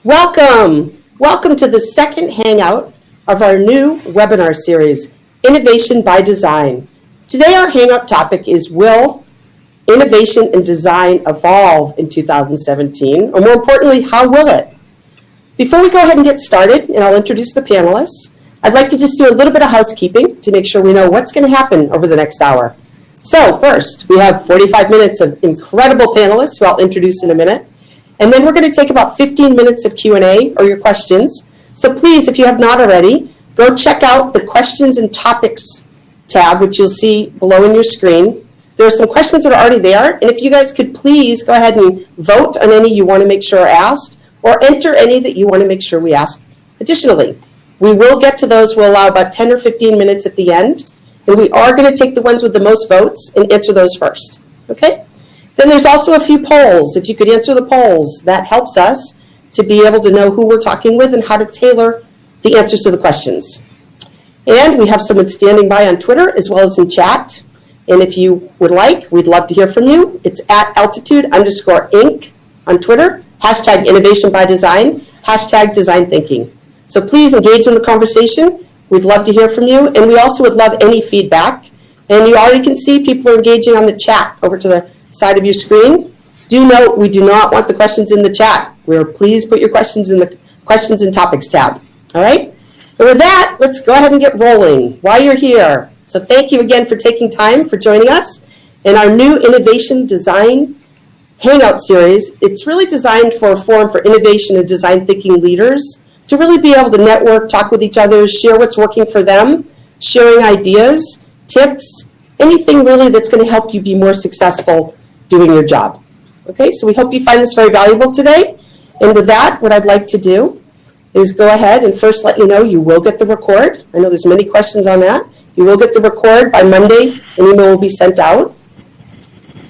Welcome. Welcome to the second hangout of our new webinar series, Innovation by Design. Today our hangout topic is, will innovation and design evolve in 2017? Or more importantly, how will it? Before we go ahead and get started, and I'll introduce the panelists, I'd like to just do a little bit of housekeeping to make sure we know what's going to happen over the next hour. So first, we have 45 minutes of incredible panelists who I'll introduce in a minute. And then we're going to take about 15 minutes of Q&A or your questions. So please, if you have not already, go check out the Questions and Topics tab, which you'll see below in your screen. There are some questions that are already there. And if you guys could please go ahead and vote on any you want to make sure are asked, or enter any that you want to make sure we ask additionally. We will get to those. We'll allow about 10 or 15 minutes at the end. And we are going to take the ones with the most votes and answer those first. Okay? Then there's also a few polls. If you could answer the polls, that helps us to be able to know who we're talking with and how to tailor the answers to the questions. And we have someone standing by on Twitter as well as in chat. And if you would like, we'd love to hear from you. It's at altitude_inc on Twitter, hashtag innovation by design, hashtag design thinking. So please engage in the conversation. We'd love to hear from you. And we also would love any feedback. And you already can see people are engaging on the chat over to the side of your screen. Do note, we do not want the questions in the chat. Please put your questions in the Questions and Topics tab. All right? And with that, let's go ahead and get rolling while you're here. So thank you again for taking time for joining us in our new Innovation Design Hangout series. It's really designed for a forum for innovation and design thinking leaders to really be able to network, talk with each other, share what's working for them, sharing ideas, tips, anything really that's going to help you be more successful doing your job. Okay, so we hope you find this very valuable today. And with that, what I'd like to do is go ahead and first let you know you will get the record. I know there's many questions on that. You will get the record by Monday. An email will be sent out.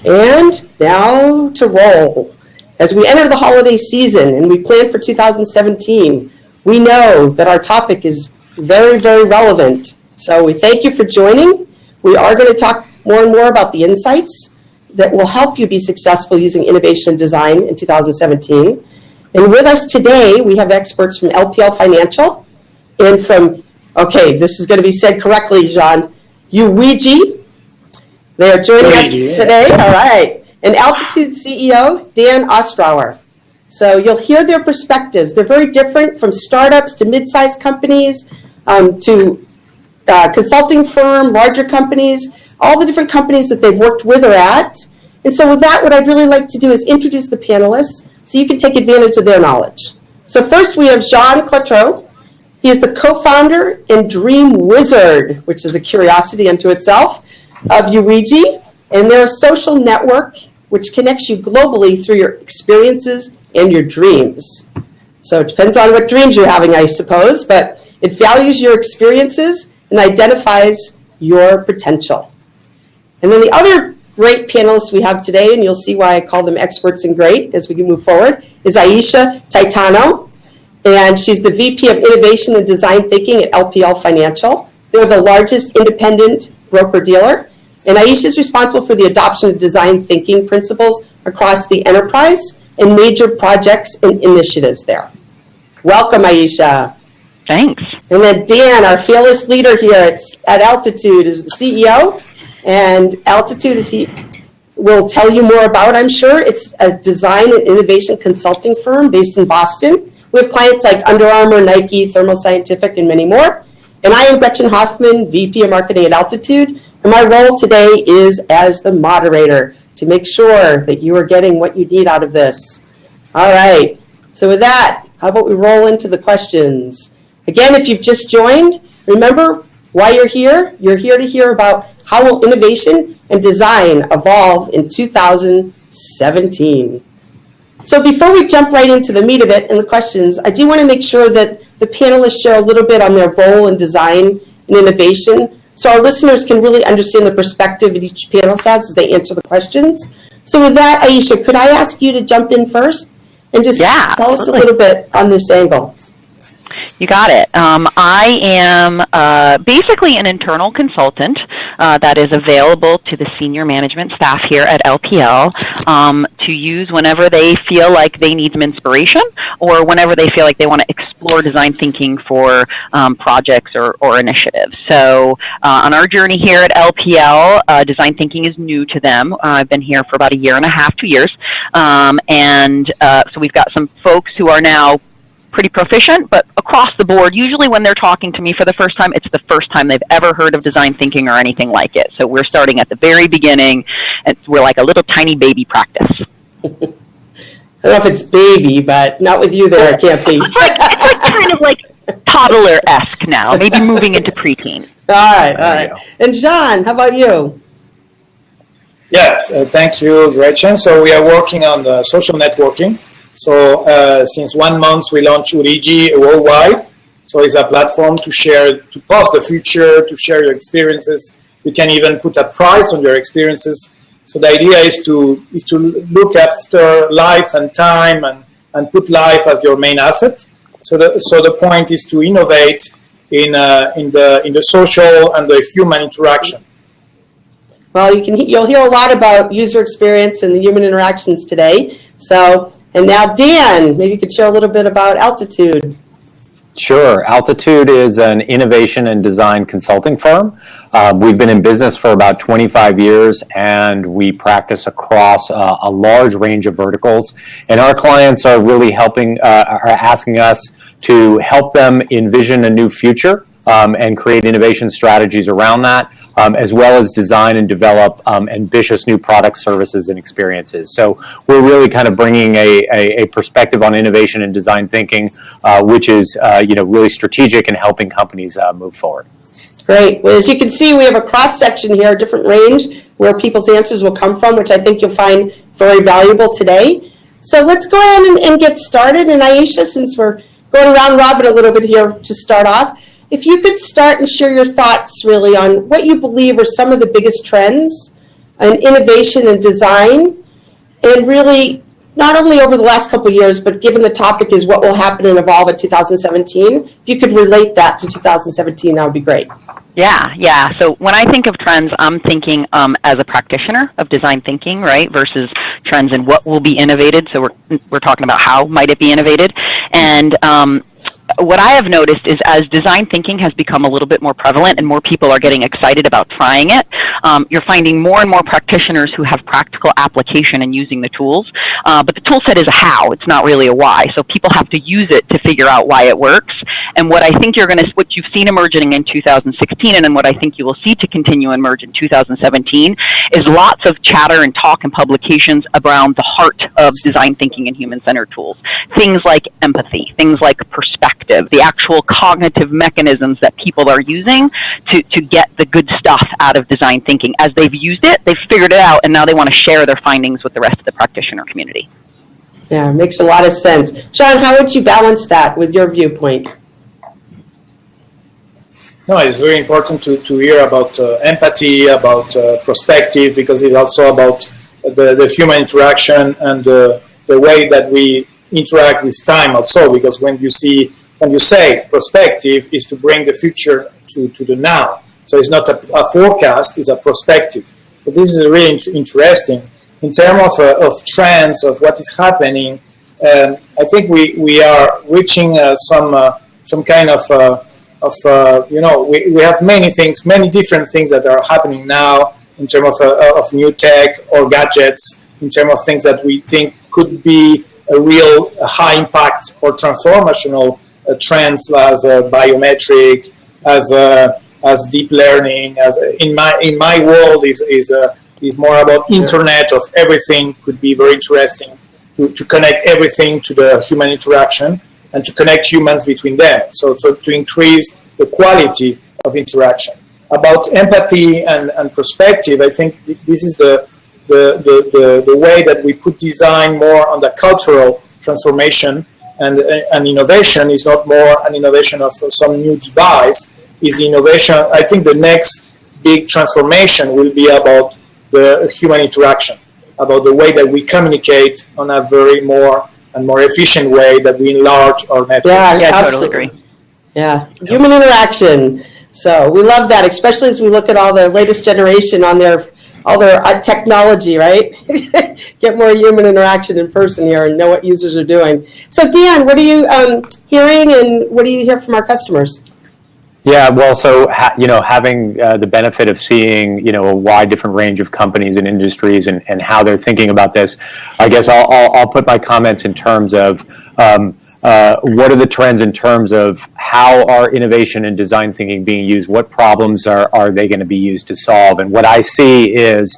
And now to roll. As we enter the holiday season and we plan for 2017, we know that our topic is very, very relevant. So we thank you for joining. We are going to talk more and more about the insights that will help you be successful using innovation and design in 2017. And with us today, we have experts from LPL Financial and from, okay, this is going to be said correctly, Jean, Uriji. They are joining us today. All right. And Altitude CEO, Dan Ostrower. So you'll hear their perspectives. They're very different, from startups to mid-sized companies to consulting firm, larger companies, all the different companies that they've worked with or at. And so with that, what I'd really like to do is introduce the panelists so you can take advantage of their knowledge. So first we have Jean Clotreau. He is the co-founder and dream wizard, which is a curiosity unto itself, of Uriji. And they're a social network which connects you globally through your experiences and your dreams. So it depends on what dreams you're having, I suppose, but it values your experiences and identifies your potential. And then the other great panelists we have today, and you'll see why I call them experts and great as we can move forward, is Aisha Taitano, and she's the VP of Innovation and Design Thinking at LPL Financial. They're the largest independent broker-dealer, and Aisha is responsible for the adoption of design thinking principles across the enterprise and major projects and initiatives there. Welcome, Aisha. Thanks. And then Dan, our fearless leader here at Altitude, is the CEO. And Altitude, as he will tell you more about, I'm sure, it's a design and innovation consulting firm based in Boston. We have clients like Under Armour, Nike, Thermo Scientific, and many more. And I am Gretchen Hoffman, VP of Marketing at Altitude. And my role today is as the moderator to make sure that you are getting what you need out of this. All right. So with that, how about we roll into the questions? Again, if you've just joined, remember why you're here. You're here to hear about how will innovation and design evolve in 2017. So before we jump right into the meat of it and the questions, I do want to make sure that the panelists share a little bit on their role in design and innovation so our listeners can really understand the perspective that each panelist has as they answer the questions. So with that, Aisha, could I ask you to jump in first and just tell us a little bit on this angle? You got it. I am basically an internal consultant that is available to the senior management staff here at LPL to use whenever they feel like they need some inspiration or whenever they feel like they want to explore design thinking for projects or initiatives. So on our journey here at LPL, design thinking is new to them. I've been here for about a year and a half, 2 years. So we've got some folks who are now pretty proficient, but across the board, usually when they're talking to me for the first time, it's the first time they've ever heard of design thinking or anything like it. So we're starting at the very beginning, and we're like a little tiny baby practice. I don't know if it's baby, but not with you there, it can't be. It's like kind of like toddler-esque now, maybe moving into preteen. All right. And John, how about you? Yes, thank you, Gretchen. So we are working on the social networking. So since 1 month, we launched Uriji worldwide. So it's a platform to share, to post the future, to share your experiences. You can even put a price on your experiences. So the idea is to look after life and time and put life as your main asset. So the point is to innovate in the social and the human interaction. Well, you'll hear a lot about user experience and the human interactions today. So, and now Dan, maybe you could share a little bit about Altitude. Sure. Altitude is an innovation and design consulting firm. We've been in business for about 25 years, and we practice across a large range of verticals. And our clients are really are asking us to help them envision a new future and create innovation strategies around that, as well as design and develop ambitious new products, services, and experiences. So we're really kind of bringing a perspective on innovation and design thinking, which is really strategic in helping companies move forward. Great. Well, as you can see, we have a cross-section here, a different range where people's answers will come from, which I think you'll find very valuable today. So let's go ahead and get started. And Aisha, since we're going around robin a little bit here to start off, if you could start and share your thoughts really on what you believe are some of the biggest trends in innovation and design, and really not only over the last couple of years, but given the topic is what will happen and evolve in 2017, if you could relate that to 2017, that would be great. Yeah. So when I think of trends, I'm thinking as a practitioner of design thinking, right, versus trends in what will be innovated. So we're talking about how might it be innovated. And what I have noticed is as design thinking has become a little bit more prevalent and more people are getting excited about trying it, you're finding more and more practitioners who have practical application in using the tools. But the tool set is a how, it's not really a why. So people have to use it to figure out why it works. And what I think what you've seen emerging in 2016 and then what I think you will see to continue emerge in 2017 is lots of chatter and talk and publications around the heart of design thinking and human-centered tools. Things like empathy, things like perspective, the actual cognitive mechanisms that people are using to get the good stuff out of design thinking. As they've used it, they've figured it out, and now they want to share their findings with the rest of the practitioner community. Yeah, it makes a lot of sense. Sean, how would you balance that with your viewpoint? No, it's very important to hear about empathy, about perspective, because it's also about the human interaction and the way that we interact with time also, because when you say perspective is to bring the future to the now. So it's not a forecast, it's a perspective. So this is really interesting. In terms of trends, of what is happening, I think we are reaching some kind of we have many different things that are happening now in terms of new tech or gadgets, in terms of things that we think could be a real high impact or transformational trends as biometric, as deep learning, as in my world is more about internet of everything. Could be very interesting to connect everything to the human interaction and to connect humans between them. So to increase the quality of interaction. About empathy and perspective, I think this is the way that we put design more on the cultural transformation, and innovation is not more an innovation of some new device, is innovation. I think the next big transformation will be about the human interaction, about the way that we communicate on a very more efficient way, that we enlarge our network. Yeah, I absolutely. totally agree. Yeah, human interaction. So we love that, especially as we look at all the latest generation on all their technology, right? Get more human interaction in person here and know what users are doing. So Dan, what are you hearing, and what do you hear from our customers? Yeah, well, so having the benefit of seeing a wide different range of companies and industries and how they're thinking about this, I guess I'll put my comments in terms of what are the trends in terms of how are innovation and design thinking being used? What problems are they going to be used to solve? And what I see is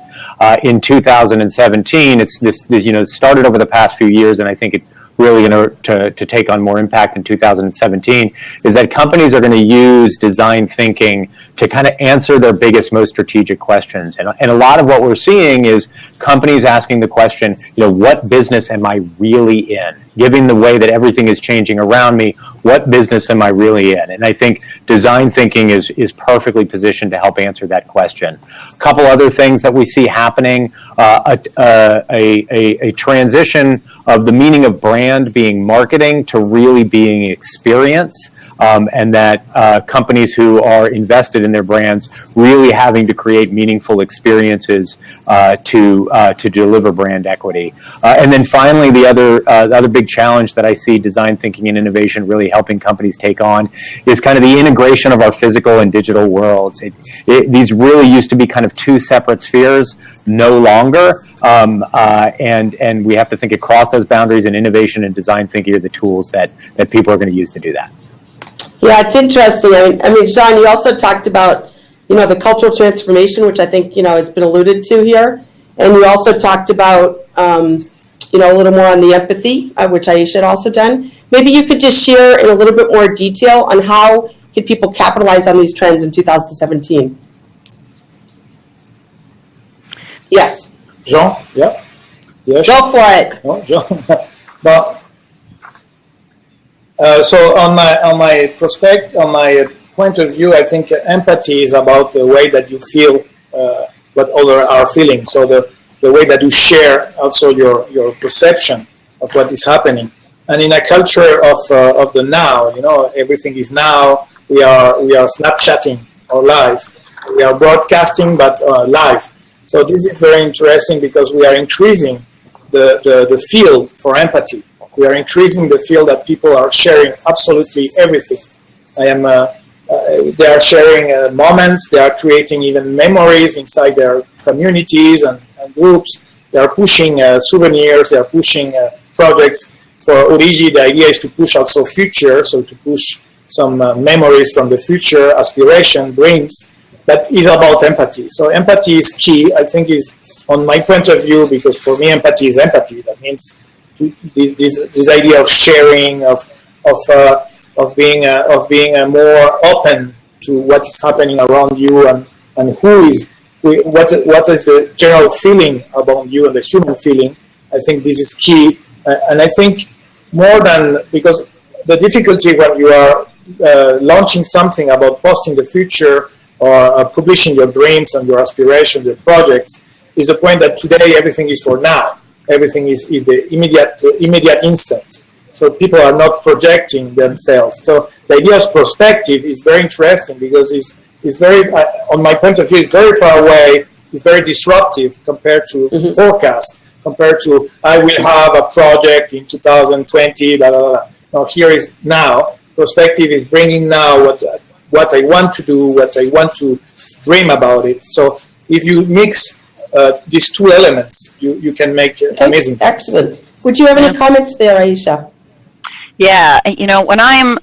in 2017, it's this started over the past few years, and I think it really going to take on more impact in 2017, is that companies are going to use design thinking to kind of answer their biggest, most strategic questions. And a lot of what we're seeing is companies asking the question, what business am I really in? Given the way that everything is changing around me, what business am I really in? And I think design thinking is perfectly positioned to help answer that question. A couple other things that we see happening, a transition of the meaning of brand being marketing to really being experience, and that companies who are invested in their brands really having to create meaningful experiences to deliver brand equity. And then finally, the other big challenge that I see design thinking and innovation really helping companies take on is kind of the integration of our physical and digital worlds. These really used to be kind of two separate spheres, no longer, and we have to think across those boundaries, and innovation and design thinking are the tools that people are going to use to do that. Yeah, it's interesting. I mean, Jean, you also talked about, the cultural transformation, which I think, has been alluded to here. And you also talked about, a little more on the empathy, which Aisha had also done. Maybe you could just share in a little bit more detail on how can people capitalize on these trends in 2017. Yes. Jean, yeah? Yes. Go for it. Oh, Jean. But, so on my point of view, I think empathy is about the way that you feel what others are feeling. So the way that you share also your perception of what is happening. And in a culture of the now, everything is now. We are Snapchatting or live. We are broadcasting, but live. So this is very interesting because we are increasing the field for empathy. We are increasing the field that people are sharing absolutely everything. They are sharing moments. They are creating even memories inside their communities and groups. They are pushing souvenirs. They are pushing projects. For Uriji, the idea is to push also future, so to push some memories from the future, aspiration, dreams. That is about empathy. So empathy is key. I think is, on my point of view, because for me empathy is empathy. That means this idea of sharing, of being more open to what is happening around you and what is the general feeling about you and the human feeling. I think this is key, and I think more than, because the difficulty when you are launching something about posting the future or publishing your dreams and your aspirations, your projects, is the point that today everything is for now. Everything is the immediate instant. So people are not projecting themselves. So the idea of perspective is very interesting because it's very, on my point of view, it's very far away. It's very disruptive compared to forecast, compared to I will have a project in 2020, blah, blah, blah. Now here is now. Perspective is bringing now what I want to do, what I want to dream about it. So if you mix these two elements, you can make amazing things. Excellent. Would you have any comments there, Aisha? Yeah, when I'm,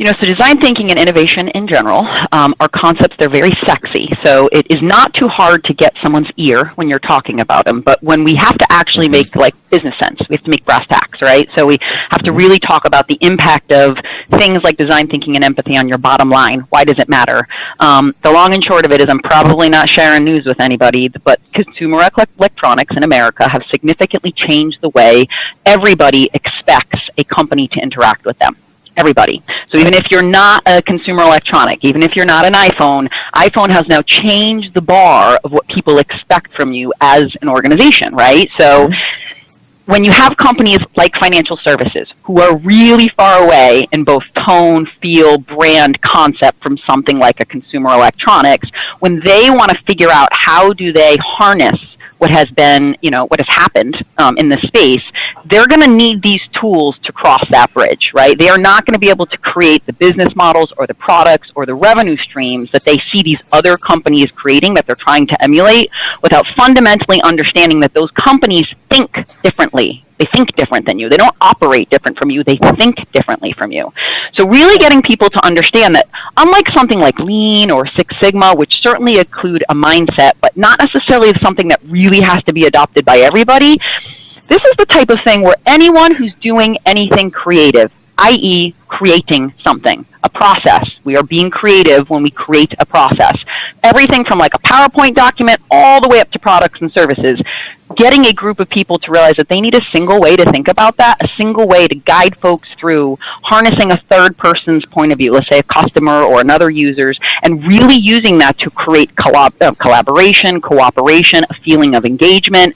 so design thinking and innovation in general are concepts. They're very sexy. So it is not too hard to get someone's ear when you're talking about them. But when we have to actually make business sense, we have to make brass tacks, right? So we have to really talk about the impact of things like design thinking and empathy on your bottom line. Why does it matter? The long and short of it is I'm probably not sharing news with anybody, but consumer electronics in America have significantly changed the way everybody expects a company to interact with them. Everybody. So even if you're not a consumer electronic, even if you're not an iPhone has now changed the bar of what people expect from you as an organization, right? So when you have companies like financial services who are really far away in both tone, feel, brand, concept from something like a consumer electronics, when they want to figure out how do they harness what has been, what has happened in this space, they're going to need these tools to cross that bridge, right? They are not going to be able to create the business models or the products or the revenue streams that they see these other companies creating that they're trying to emulate without fundamentally understanding that those companies think differently. They think different than you. They don't operate different from you. They think differently from you. So really getting people to understand that unlike something like Lean or Six Sigma, which certainly include a mindset, but not necessarily something that really has to be adopted by everybody, this is the type of thing where anyone who's doing anything creative, i.e. creating something, a process. We are being creative when we create a process. Everything from like a PowerPoint document all the way up to products and services. Getting a group of people to realize that they need a single way to think about that, a single way to guide folks through harnessing a third person's point of view, let's say a customer or another user's, and really using that to create collaboration, cooperation, a feeling of engagement.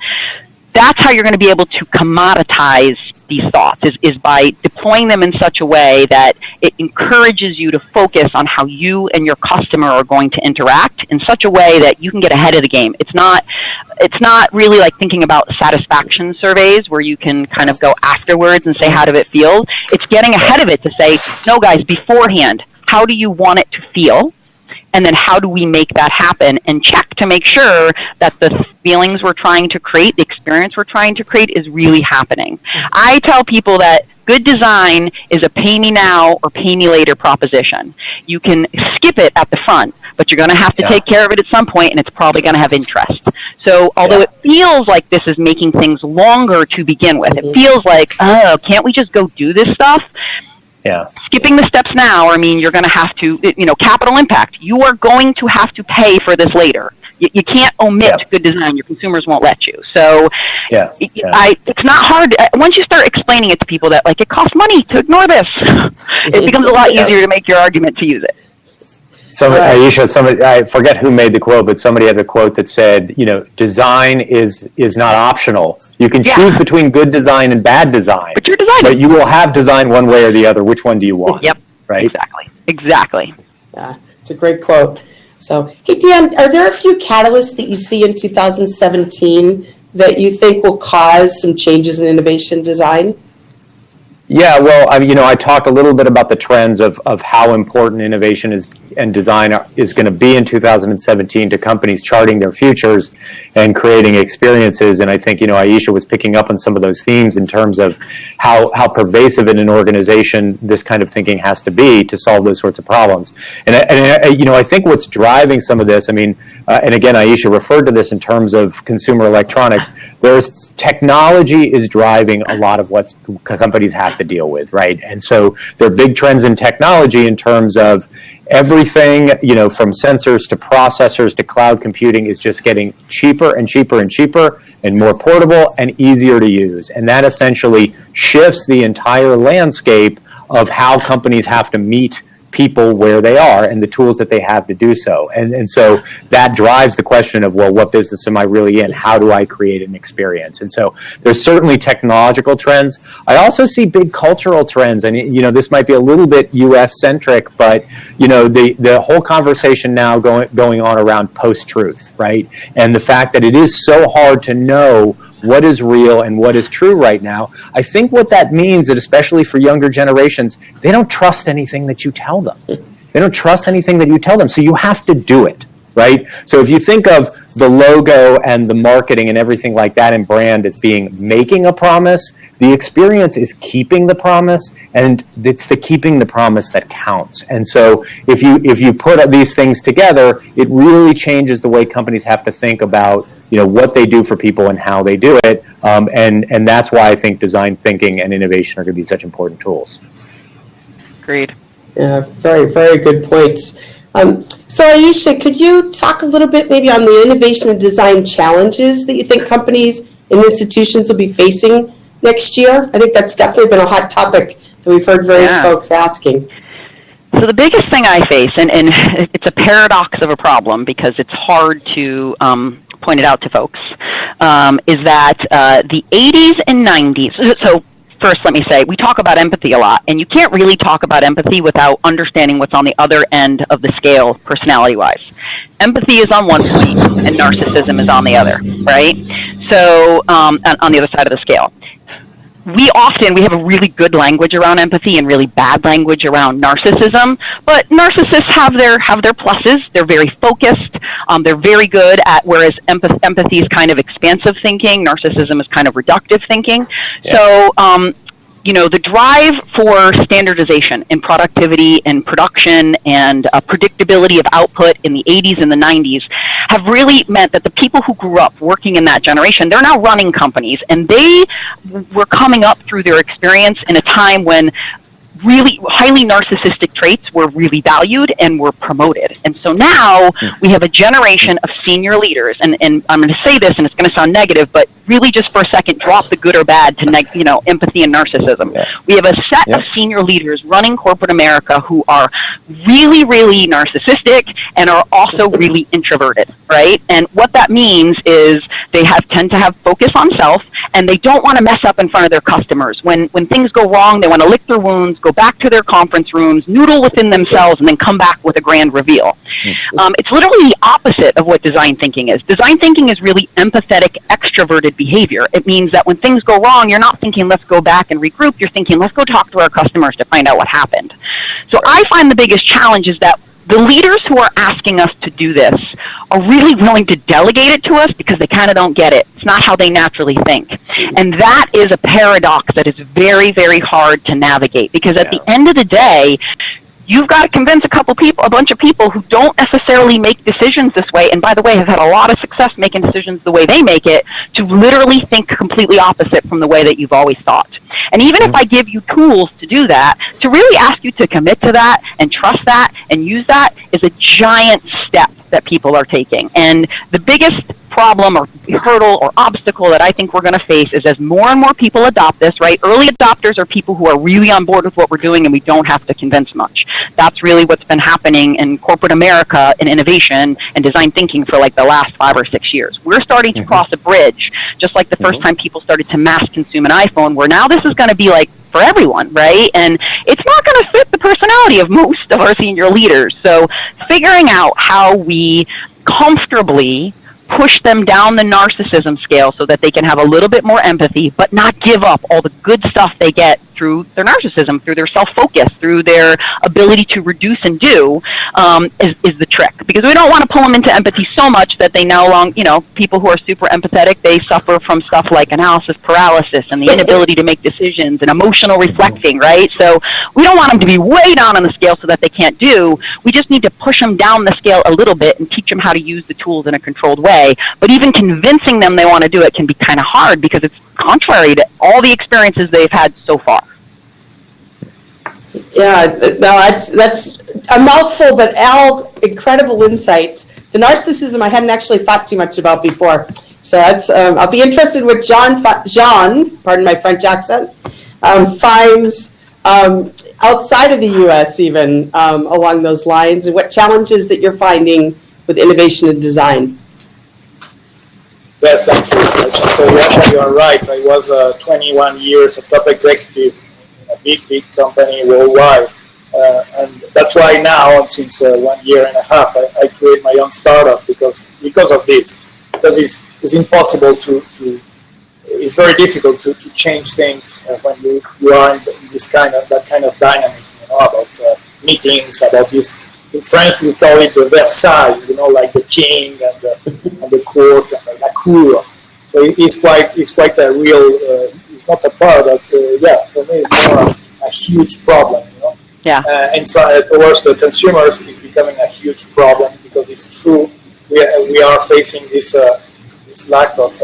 That's how you're going to be able to commoditize these thoughts, is by deploying them in such a way that it encourages you to focus on how you and your customer are going to interact in such a way that you can get ahead of the game. It's not really like thinking about satisfaction surveys where you can kind of go afterwards and say, how did it feel? It's getting ahead of it to say, no guys, beforehand, how do you want it to feel? And then how do we make that happen and check to make sure that the feelings we're trying to create, the experience we're trying to create is really happening. I tell people that good design is a pay me now or pay me later proposition. You can skip it at the front, but you're going to have to take care of it at some point, and it's probably going to have interest. So although it feels like this is making things longer to begin with, it feels like, oh, can't we just go do this stuff? Yeah. Skipping the steps now, you're going to have to, capital impact. You are going to have to pay for this later. You can't omit good design. Your consumers won't let you. So it's not hard. Once you start explaining it to people that, it costs money to ignore this, it becomes a lot easier to make your argument to use it. Aisha, I forget who made the quote, but somebody had a quote that said, design is not optional. You can choose between good design and bad design, but you're designing. But you will have design one way or the other. Which one do you want? Yep. Right. Exactly. Yeah, it's a great quote. So, hey Dan, are there a few catalysts that you see in 2017 that you think will cause some changes in innovation design? Yeah, well, I talked a little bit about the trends of how important innovation and design is going to be in 2017 to companies charting their futures and creating experiences. And I think, Aisha was picking up on some of those themes in terms of how pervasive in an organization this kind of thinking has to be to solve those sorts of problems. And I think what's driving some of this, and again, Aisha referred to this in terms of consumer electronics, there's technology is driving a lot of what companies have to deal with, right? And so there are big trends in technology in terms of everything, from sensors to processors to cloud computing is just getting cheaper and cheaper and cheaper and more portable and easier to use. And that essentially shifts the entire landscape of how companies have to meet people where they are and the tools that they have to do so. And so that drives the question of, well, what business am I really in? How do I create an experience? And so there's certainly technological trends. I also see big cultural trends. And, this might be a little bit US centric, but, the whole conversation now going on around post-truth, right? And the fact that it is so hard to know what is real and what is true right now. I think what that means, and especially for younger generations, they don't trust anything that you tell them. They don't trust anything that you tell them. So you have to do it, right? So if you think of the logo and the marketing and everything like that in brand as being making a promise, the experience is keeping the promise, and it's the keeping the promise that counts. And so if you put these things together, it really changes the way companies have to think about what they do for people and how they do it. And that's why I think design thinking and innovation are going to be such important tools. Agreed. Yeah, very, very good points. So Aisha, could you talk a little bit maybe on the innovation and design challenges that you think companies and institutions will be facing next year? I think that's definitely been a hot topic that we've heard various folks asking. So the biggest thing I face, and it's a paradox of a problem because it's hard to pointed out to folks is that the 80s and 90s, so first, let me say, we talk about empathy a lot, and you can't really talk about empathy without understanding what's on the other end of the scale, personality-wise. Empathy is on one point, and narcissism is on the other, right? So, on the other side of the scale. We have a really good language around empathy and really bad language around narcissism, but narcissists have their pluses. They're very focused. They're very good at, whereas empathy is kind of expansive thinking, narcissism is kind of reductive thinking. Yeah. So, the drive for standardization in productivity and production and predictability of output in the 80s and the 90s have really meant that the people who grew up working in that generation, they're now running companies, and they were coming up through their experience in a time when really highly narcissistic traits were really valued and were promoted. And so now we have a generation of senior leaders, and I'm going to say this, and it's going to sound negative, but really just for a second, drop the good or bad to empathy and narcissism. Yeah. We have a set of senior leaders running corporate America who are really, really narcissistic and are also really introverted, right? And what that means is they tend to have focus on self, and they don't want to mess up in front of their customers. When things go wrong, they want to lick their wounds, go back to their conference rooms, noodle within themselves, and then come back with a grand reveal. It's literally the opposite of what design thinking is. Design thinking is really empathetic, extroverted behavior. It means that when things go wrong, you're not thinking, let's go back and regroup. You're thinking, let's go talk to our customers to find out what happened. So I find the biggest challenge is that the leaders who are asking us to do this are really willing to delegate it to us because they kind of don't get it. It's not how they naturally think. And that is a paradox that is very, very hard to navigate, because at the end of the day, you've got to convince a bunch of people who don't necessarily make decisions this way, and by the way, have had a lot of success making decisions the way they make it, to literally think completely opposite from the way that you've always thought. And even if I give you tools to do that, to really ask you to commit to that and trust that and use that is a giant step that people are taking. And the biggest problem or hurdle or obstacle that I think we're going to face is as more and more people adopt this, right? Early adopters are people who are really on board with what we're doing and we don't have to convince much. That's really what's been happening in corporate America in innovation and design thinking for like the last 5 or 6 years. We're starting to cross a bridge, just like the first time people started to mass consume an iPhone, where now this is going to be like for everyone, right? And it's not going to fit the personality of most of our senior leaders. So figuring out how we comfortably push them down the narcissism scale so that they can have a little bit more empathy, but not give up all the good stuff they get through their narcissism, through their self-focus, through their ability to reduce and do, is the trick. Because we don't want to pull them into empathy so much that they people who are super empathetic, they suffer from stuff like analysis paralysis and the inability to make decisions and emotional reflecting, right? So we don't want them to be way down on the scale so that they can't do. We just need to push them down the scale a little bit and teach them how to use the tools in a controlled way. But even convincing them they want to do it can be kind of hard because it's contrary to all the experiences they've had so far. Yeah, no, that's a mouthful, but Al, incredible insights. The narcissism I hadn't actually thought too much about before. So that's I'll be interested what Jean, pardon my French accent, finds outside of the U.S. even along those lines, and what challenges that you're finding with innovation and design. Yes, thank you. So you are right. I was 21 years a top executive in a big company worldwide. And that's why now, since 1 year and a half, I create my own startup because of this. Because it's impossible it's very difficult to change things when you are in that kind of dynamic, about meetings, about this. In French, we call it the Versailles, like the king and the court and la cour. So it's quite a real. It's not a paradox. For me, it's more a huge problem. Yeah. And towards the consumers, it's becoming a huge problem because it's true. We are facing this lack of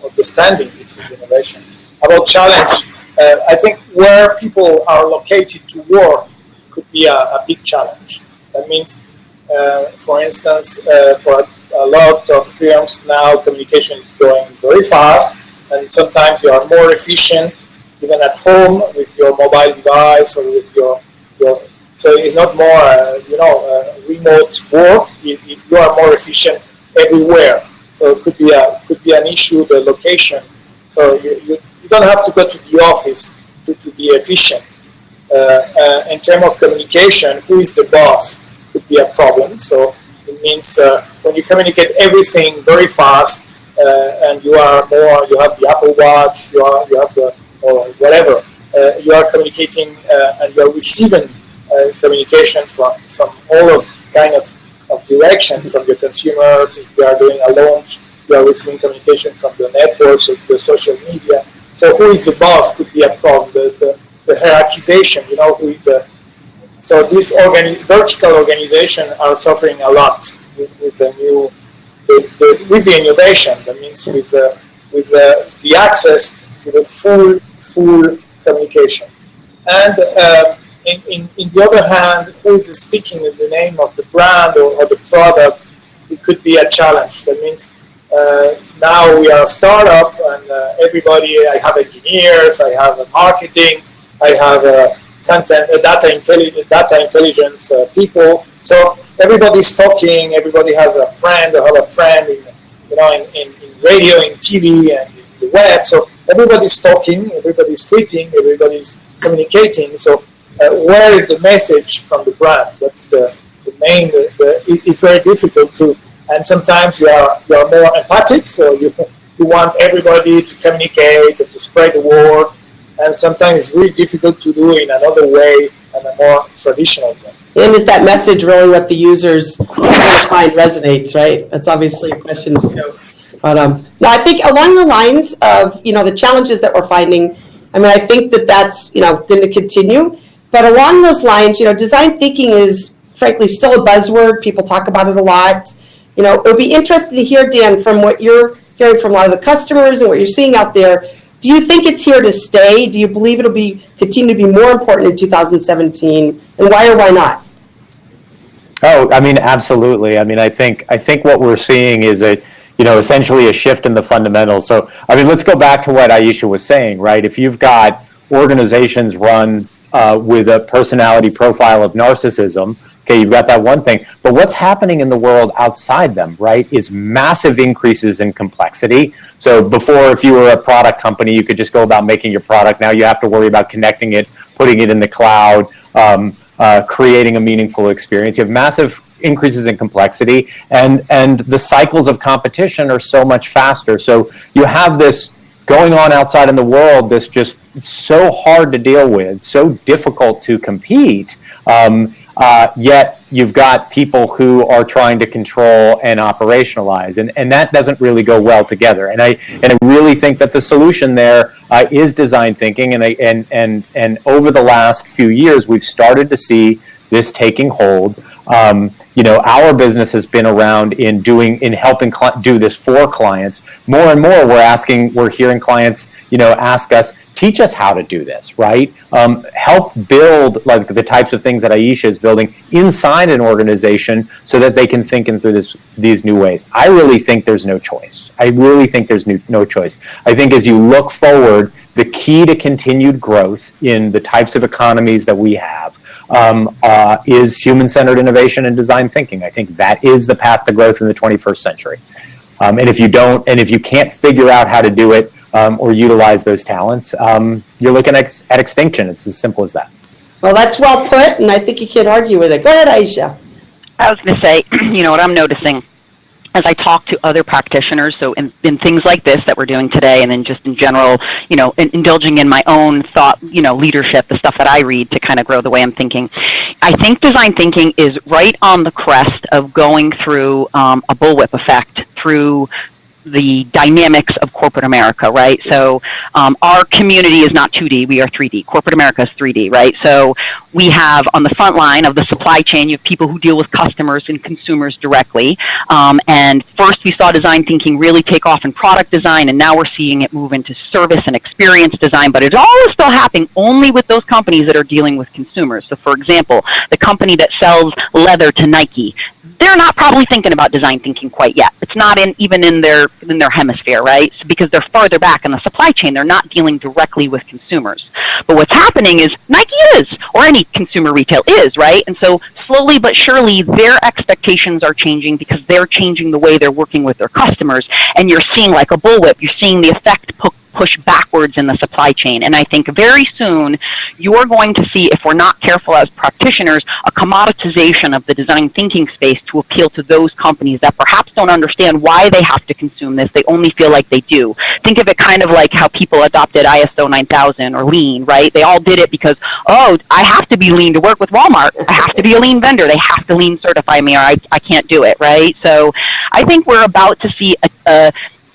understanding between generations. About challenge, I think where people are located to work could be a big challenge. That means, for instance, for a lot of firms now, communication is going very fast, and sometimes you are more efficient even at home with your mobile device or with your so it's not more remote work. You are more efficient everywhere. So it could be an issue, the location. So you don't have to go to the office to be efficient. In terms of communication, who is the boss could be a problem. So it means when you communicate everything very fast, and you have the Apple Watch, you have the or whatever, you are communicating and you are receiving communication from all of kind of direction from the consumers. If you are doing a launch, you are receiving communication from the networks, the social media. So who is the boss could be a problem. The hierarchization, who is the. So these vertical organizations are suffering a lot with the new, with the innovation. That means with the access to the full communication. And in the other hand, who is speaking in the name of the brand or the product, it could be a challenge. That means now we are a startup, and I have engineers, I have marketing, I have content, data intelligence people. So everybody's talking. Everybody has a friend or have a friend in radio, in TV, and in the web. So everybody's talking, everybody's tweeting, everybody's communicating. So where is the message from the brand? That's the main. It's very difficult to. And sometimes you are more empathic, so you want everybody to communicate and to spread the word. And sometimes it's really difficult to do in another way and a more traditional way. And is that message really what the users find resonates, right? That's obviously a question. But no, I think along the lines of, the challenges that we're finding, I think that's, going to continue. But along those lines, design thinking is frankly still a buzzword. People talk about it a lot. It would be interesting to hear, Dan, from what you're hearing from a lot of the customers and what you're seeing out there. Do you think it's here to stay? Do you believe it'll continue to be more important in 2017? And why or why not? Oh, absolutely. I think what we're seeing is essentially a shift in the fundamentals. So, let's go back to what Aisha was saying, right? If you've got organizations run with a personality profile of narcissism, okay, you've got that one thing. But what's happening in the world outside them, right, is massive increases in complexity. So before, if you were a product company, you could just go about making your product. Now you have to worry about connecting it, putting it in the cloud, creating a meaningful experience. You have massive increases in complexity, and the cycles of competition are so much faster. So you have this going on outside in the world that's just so hard to deal with, so difficult to compete. Yet you've got people who are trying to control and operationalize, and that doesn't really go well together. And I really think that the solution there is design thinking. And over the last few years, we've started to see this taking hold. Our business has been around in helping do this for clients. More and more, we're hearing clients, ask us, teach us how to do this, right? Help build like the types of things that Aisha is building inside an organization so that they can think in through these new ways. I really think there's no choice. I think as you look forward, the key to continued growth in the types of economies that we have is human-centered innovation and design thinking. I think that is the path to growth in the 21st century. And if you can't figure out how to do it, or utilize those talents, you're looking at extinction. It's as simple as that. Well, that's well put, and I think you can't argue with it. Go ahead, Aisha. I was going to say, what I'm noticing as I talk to other practitioners, so in things like this that we're doing today, and then just in general, indulging in my own thought, leadership, the stuff that I read to kind of grow the way I'm thinking. I think design thinking is right on the crest of going through a bullwhip effect through the dynamics of corporate America, right? So our community is not 2D, we are 3D. Corporate America is 3D, right? So we have on the front line of the supply chain, you have people who deal with customers and consumers directly. And first we saw design thinking really take off in product design, and now we're seeing it move into service and experience design, but it's all still happening only with those companies that are dealing with consumers. So for example, the company that sells leather to Nike, they're not probably thinking about design thinking quite yet. It's not even in their hemisphere, right? So because they're farther back in the supply chain, they're not dealing directly with consumers. But what's happening is Nike is, or any consumer retail is, right? And so slowly but surely, their expectations are changing because they're changing the way they're working with their customers. And you're seeing like a bullwhip, you're seeing the effect push backwards in the supply chain. And I think very soon you're going to see, if we're not careful as practitioners, a commoditization of the design thinking space to appeal to those companies that perhaps don't understand why they have to consume this. They only feel like they do. Think of it kind of like how people adopted ISO 9000 or Lean, right? They all did it because, oh, I have to be Lean to work with Walmart. I have to be a Lean vendor. They have to Lean certify me or I can't do it, right? So I think we're about to see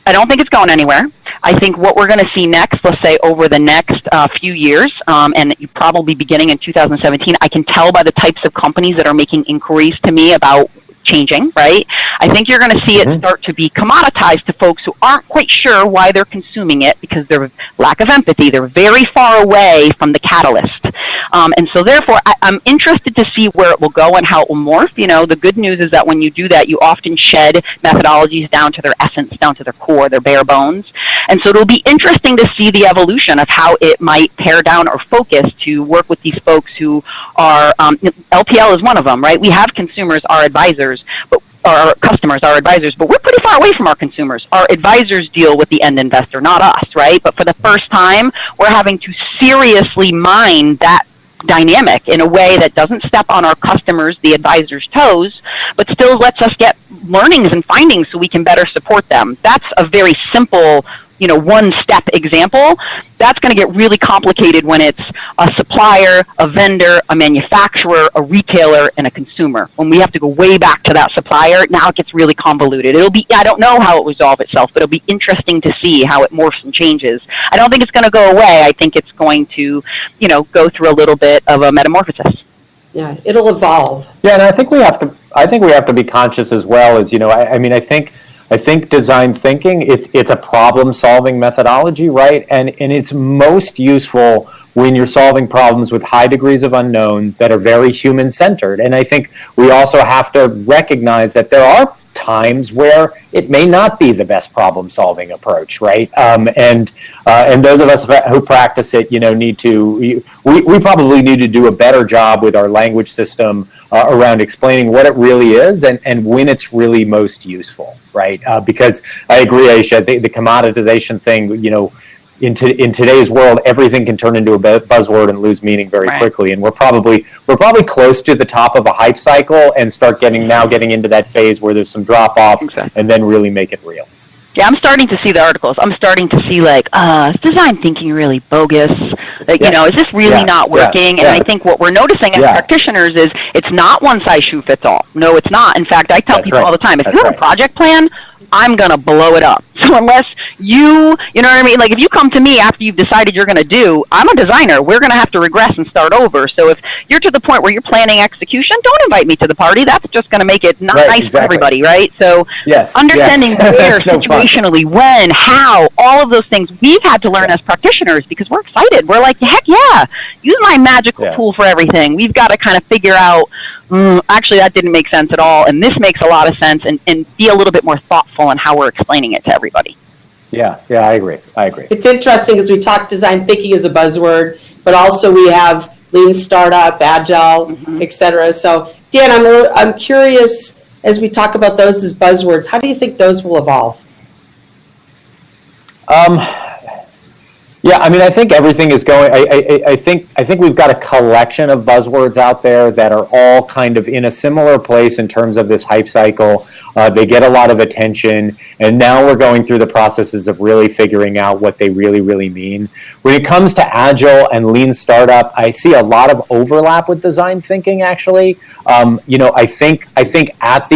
I don't think it's going anywhere. I think what we're going to see next, let's say over the next few years, and probably beginning in 2017, I can tell by the types of companies that are making inquiries to me about changing, right? I think you're going to see it start to be commoditized to folks who aren't quite sure why they're consuming it because they're lack of empathy. They're very far away from the catalyst. And so therefore, I'm interested to see where it will go and how it will morph. You know, the good news is that when you do that, you often shed methodologies down to their essence, down to their core, their bare bones. And so it'll be interesting to see the evolution of how it might pare down or focus to work with these folks who are, LPL is one of them, right? We have consumers, our advisors, but our customers, our advisors, but we're pretty far away from our consumers. Our advisors deal with the end investor, not us, right? But for the first time, we're having to seriously mine that dynamic in a way that doesn't step on our customers, the advisors' toes, but still lets us get learnings and findings so we can better support them. That's a very simple, one-step example. That's going to get really complicated when it's a supplier, a vendor, a manufacturer, a retailer, and a consumer. When we have to go way back to that supplier, now it gets really convoluted. I don't know how it will resolve itself, but it'll be interesting to see how it morphs and changes. I don't think it's going to go away. I think it's going to, go through a little bit of a metamorphosis. Yeah, it'll evolve. Yeah, and I think we have to be conscious as well as, I think design thinking, it's a problem-solving methodology, right? And it's most useful when you're solving problems with high degrees of unknown that are very human-centered. And I think we also have to recognize that there are times where it may not be the best problem-solving approach, right? And those of us who practice it, we probably need to do a better job with our language system around explaining what it really is and when it's really most useful, right? Because I agree, Aisha, the commoditization thing, in today's world, everything can turn into a buzzword and lose meaning very quickly. And we're probably close to the top of a hype cycle and start getting into that phase where there's some drop off and then really make it real. Yeah, I'm starting to see the articles. I'm starting to see is design thinking really bogus? Is this really not working? And I think what we're noticing as practitioners is it's not one size shoe fits all. No, it's not. In fact, I tell people all the time, if you have a project plan, I'm going to blow it up. So unless you know what I mean? Like if you come to me after you've decided you're going to do, I'm a designer. We're going to have to regress and start over. So if you're to the point where you're planning execution, don't invite me to the party. That's just going to make it not nice for everybody, right? So understanding where, situationally, when, how, all of those things we've had to learn as practitioners because we're excited. We're like, heck yeah, use my magical tool for everything. We've got to kind of figure out, actually that didn't make sense at all, and this makes a lot of sense, and be a little bit more thoughtful in how we're explaining it to everybody. Yeah, I agree. It's interesting because we talk design thinking as a buzzword, but also we have lean startup, agile, et cetera. So, Dan, I'm curious, as we talk about those as buzzwords, how do you think those will evolve? Yeah, I think everything is going. I think we've got a collection of buzzwords out there that are all kind of in a similar place in terms of this hype cycle. They get a lot of attention, and now we're going through the processes of really figuring out what they really, really mean. When it comes to agile and lean startup, I see a lot of overlap with design thinking. Actually, I think at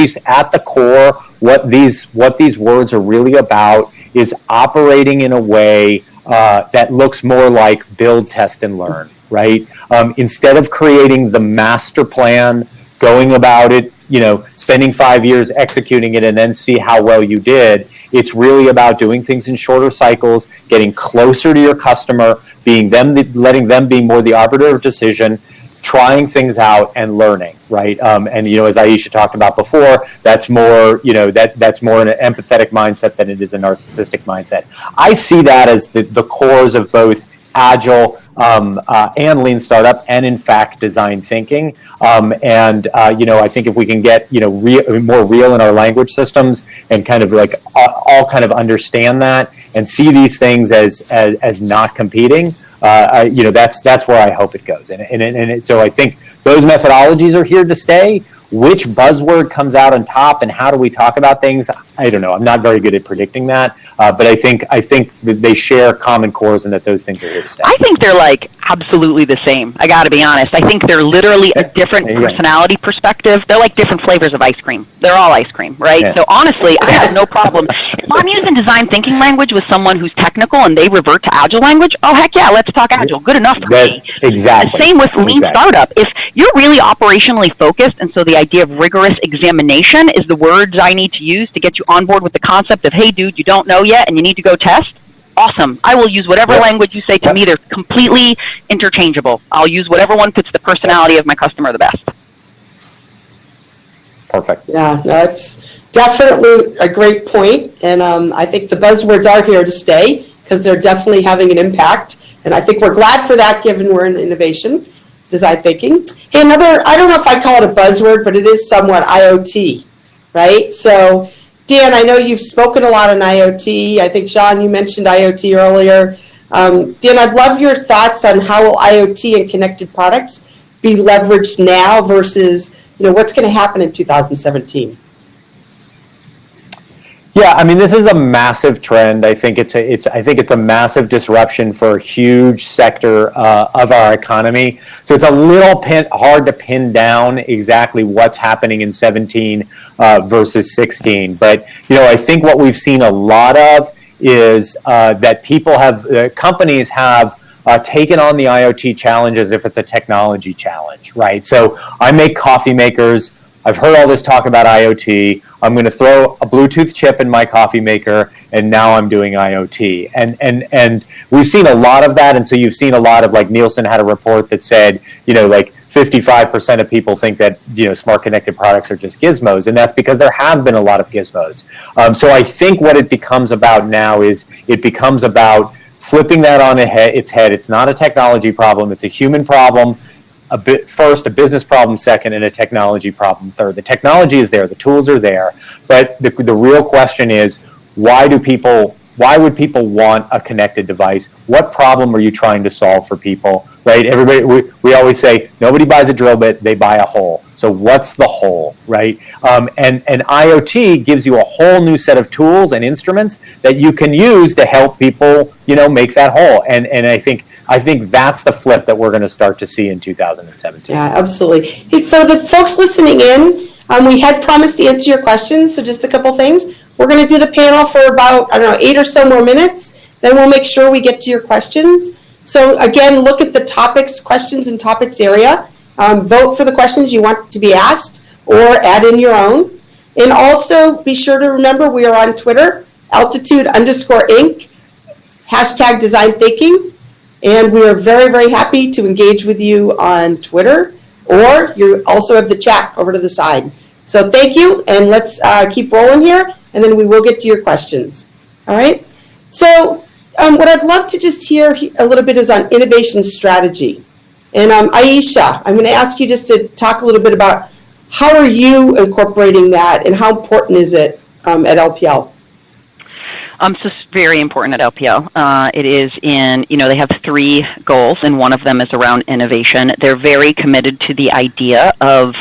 the core, what these words are really about is operating in a way that looks more like build, test, and learn, right? Instead of creating the master plan, going about it, spending 5 years executing it and then see how well you did, it's really about doing things in shorter cycles, getting closer to your customer, letting them be more the arbiter of decision, trying things out and learning, right? And as Aisha talked about before, that's more that's more an empathetic mindset than it is a narcissistic mindset. I see that as the cores of both agile and lean startup, and in fact design thinking. I think if we can get more real in our language systems and kind of like all kind of understand that and see these things as not competing, that's where I hope it goes. So I think those methodologies are here to stay. Which buzzword comes out on top and how do we talk about things? I don't know. I'm not very good at predicting that, but I think that they share common cores and that those things are here to stay. I think they're like absolutely the same. I got to be honest. I think they're literally a different personality perspective. They're like different flavors of ice cream. They're all ice cream, right? Yes. So honestly, I have no problem. If I'm using design thinking language with someone who's technical and they revert to agile language, oh heck yeah, let's talk agile. Good enough for me. Exactly. The same with lean startup. If you're really operationally focused, and so the idea of rigorous examination is the words I need to use to get you on board with the concept of, hey dude, you don't know yet and you need to go test. Awesome. I will use whatever language you say. To me, they're completely interchangeable. I'll use whatever one fits the personality of my customer the best. Perfect. Yeah, that's definitely a great point. And I think the buzzwords are here to stay because they're definitely having an impact. And I think we're glad for that given we're in innovation, design thinking. Hey, I don't know if I call it a buzzword, but it is somewhat IoT, right? So Dan, I know you've spoken a lot on IoT. I think, Sean, you mentioned IoT earlier. Dan, I'd love your thoughts on how will IoT and connected products be leveraged now versus what's going to happen in 2017. Yeah, I mean, this is a massive trend. I think it's a massive disruption for a huge sector of our economy. So it's a little hard to pin down exactly what's happening in 17 versus 16. But I think what we've seen a lot of is that companies have taken on the IoT challenge as if it's a technology challenge, right? So I make coffee makers. I've heard all this talk about IoT. I'm going to throw a Bluetooth chip in my coffee maker, and now I'm doing IoT. And we've seen a lot of that, and so you've seen a lot of, like, Nielsen had a report that said, 55% of people think that, smart connected products are just gizmos, and that's because there have been a lot of gizmos. So I think what it becomes about now is it becomes about flipping that on its head. It's not a technology problem. It's a human problem. First, a business problem second, and a technology problem third. The technology is there, the tools are there, but the real question is, why would people want a connected device? What problem are you trying to solve for people, right? Everybody, we always say, nobody buys a drill bit, they buy a hole. So what's the hole, right? And IoT gives you a whole new set of tools and instruments that you can use to help people, make that hole. And I think that's the flip that we're going to start to see in 2017. Yeah, absolutely. Hey, for the folks listening in, we had promised to answer your questions, so just a couple things. We're going to do the panel for about, 8 or so more minutes. Then we'll make sure we get to your questions. So again, look at the questions and topics area. Vote for the questions you want to be asked or add in your own. And also be sure to remember we are on Twitter, Altitude_Inc., #DesignThinking. And we are very, very happy to engage with you on Twitter, or you also have the chat over to the side. So thank you, and let's keep rolling here, and then we will get to your questions. All right? So what I'd love to just hear a little bit is on innovation strategy. And Aisha, I'm going to ask you just to talk a little bit about how are you incorporating that, and how important is it at LPL? So it's very important at LPL. It is they have 3 goals, and one of them is around innovation. They're very committed to the idea of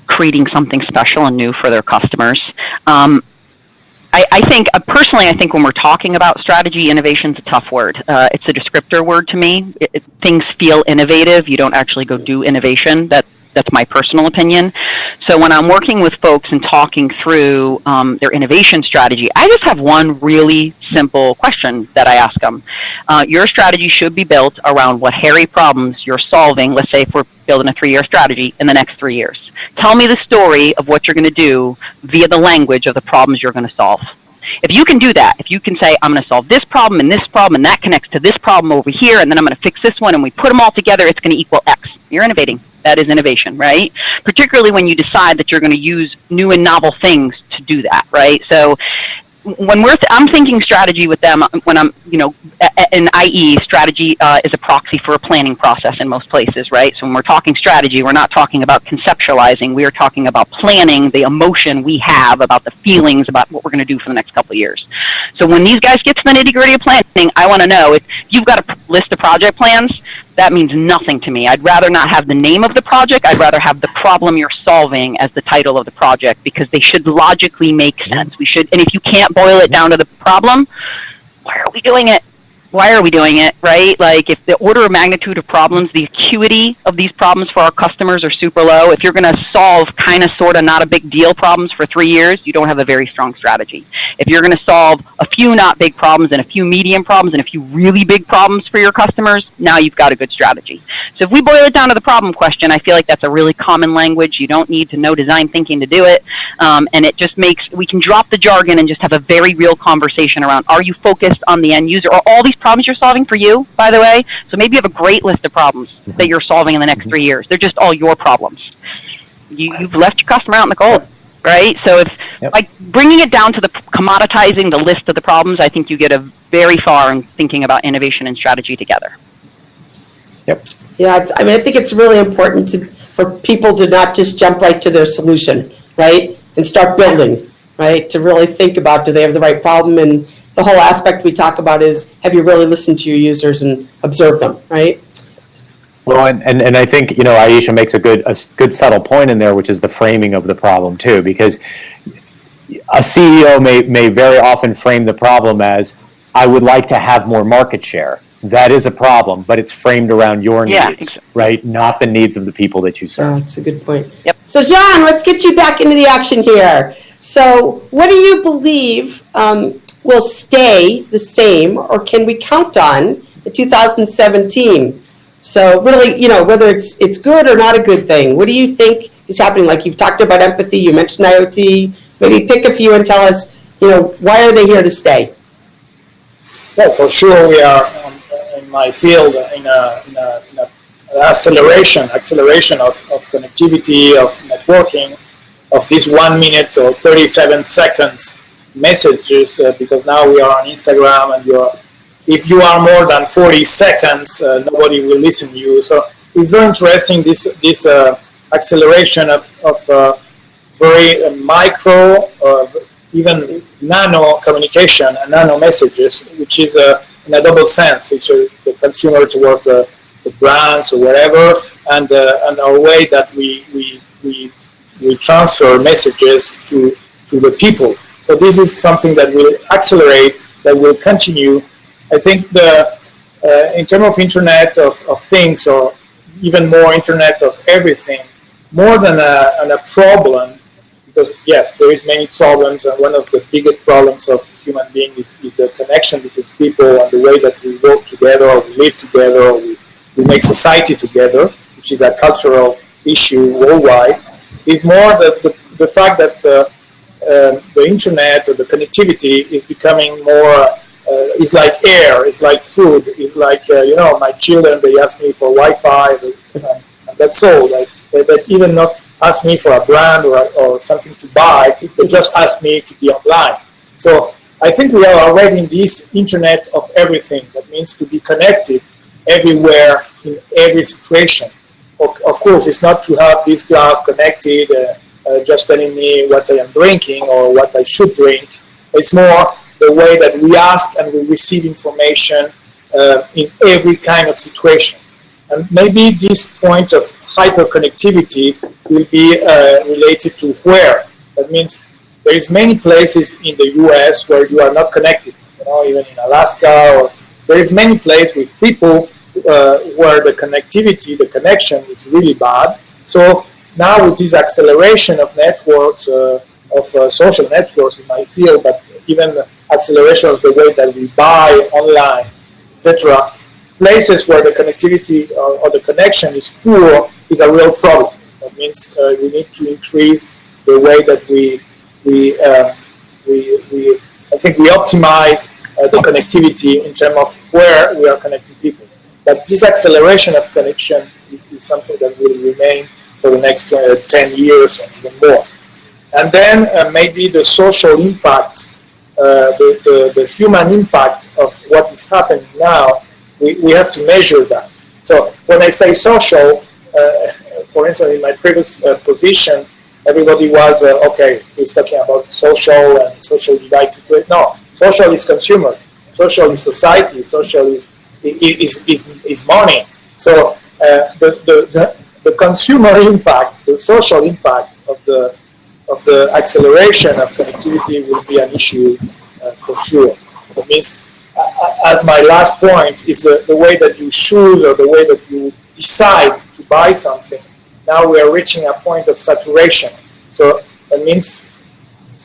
creating something special and new for their customers. I think, personally, I think when we're talking about strategy, innovation's a tough word. It's a descriptor word to me. Things feel innovative. You don't actually go do innovation. That's my personal opinion. So when I'm working with folks and talking through their innovation strategy, I just have one really simple question that I ask them. Your strategy should be built around what hairy problems you're solving. Let's say if we're building a 3-year strategy in the next 3 years. Tell me the story of what you're going to do via the language of the problems you're going to solve. If you can do that, if you can say, I'm going to solve this problem, and that connects to this problem over here, and then I'm going to fix this one, and we put them all together, it's going to equal X. You're innovating. That is innovation, right? Particularly when you decide that you're going to use new and novel things to do that, right? So when I'm thinking strategy with them, when I'm, and i.e. strategy is a proxy for a planning process in most places, right? So when we're talking strategy, we're not talking about conceptualizing. We are talking about planning the emotion we have about the feelings about what we're going to do for the next couple of years. So when these guys get to the nitty-gritty of planning, I want to know if you've got a list of project plans. That means nothing to me. I'd rather not have the name of the project. I'd rather have the problem you're solving as the title of the project, because they should logically make sense. And if you can't boil it down to the problem, why are we doing it? Why are we doing it, right? Like, if the order of magnitude of problems, the acuity of these problems for our customers are super low, if you're going to solve kind of, sort of, not a big deal problems for 3 years, you don't have a very strong strategy. If you're going to solve a few not big problems and a few medium problems and a few really big problems for your customers, now you've got a good strategy. So if we boil it down to the problem question, I feel like that's a really common language. You don't need to know design thinking to do it. And it just makes, we can drop the jargon and just have a very real conversation around, are you focused on the end user? Are all these problems you're solving for you, by the way? So maybe you have a great list of problems that you're solving in the next 3 years. They're just all your problems. You've left your customer out in the cold, right? So if, like, bringing it down to the commoditizing the list of the problems, I think you get very far in thinking about innovation and strategy together. Yeah, I think it's really important for people to not just jump right to their solution, right? And start building, right? To really think about, do they have the right problem? And the whole aspect we talk about is, have you really listened to your users and observed them, right? Well, and I think, Aisha makes a good subtle point in there, which is the framing of the problem too, because a CEO may very often frame the problem as, I would like to have more market share. That is a problem, but it's framed around your needs, right? Not the needs of the people that you serve. That's a good point. Yep. So, John, let's get you back into the action here. So, what do you believe will stay the same, or can we count on in 2017? So, really, whether it's good or not a good thing, what do you think is happening? Like, you've talked about empathy, you mentioned IoT. Maybe pick a few and tell us, why are they here to stay? Well, for sure, we are in my field in an acceleration of connectivity, of networking, of this 1 minute or 37 seconds messages, because now we are on Instagram, and if you are more than 40 seconds, nobody will listen to you. So it's very interesting, this acceleration of very micro, even nano communication and nano messages, which is in a double sense, which is the consumer towards the brands or whatever, and our way that we transfer messages to the people. So this is something that will accelerate, that will continue. I think in terms of Internet of Things, or even more Internet of Everything, more than a problem, because yes, there is many problems, and one of the biggest problems of human beings is the connection between people and the way that we work together, or we live together, or we make society together, which is a cultural issue worldwide. Is more the fact that the internet or the connectivity is becoming more. It's like air, it's like food, it's like my children, they ask me for Wi-Fi, and that's all. Like they even not ask me for a brand or something to buy, they just ask me to be online. So I think we are already in this internet of everything. That means to be connected everywhere in every situation. Of course, it's not to have this glass connected, just telling me what I am drinking or what I should drink. It's more the way that we ask and we receive information in every kind of situation. And maybe this point of hyperconnectivity will be related to where. That means there is many places in the US where you are not connected, even in Alaska, or there is many places with people where the connectivity, the connection is really bad. So now with this acceleration of networks, of social networks in my field, but even acceleration of the way that we buy online, etc., places where the connectivity or the connection is poor is a real problem. That means we need to increase the way that we I think we optimize the connectivity in terms of where we are connecting people. But this acceleration of connection is something that will remain for the next 10 years and even more. And then maybe the social impact, the human impact of what is happening now, we have to measure that. So when I say social, for instance, in my previous position, everybody was, okay, he's talking about social and social divide. No, social is consumers, social is society, social is money. So the consumer impact, the social impact of the acceleration of connectivity will be an issue for sure. That means, as my last point, is the way that you choose or the way that you decide to buy something. Now we are reaching a point of saturation. So that means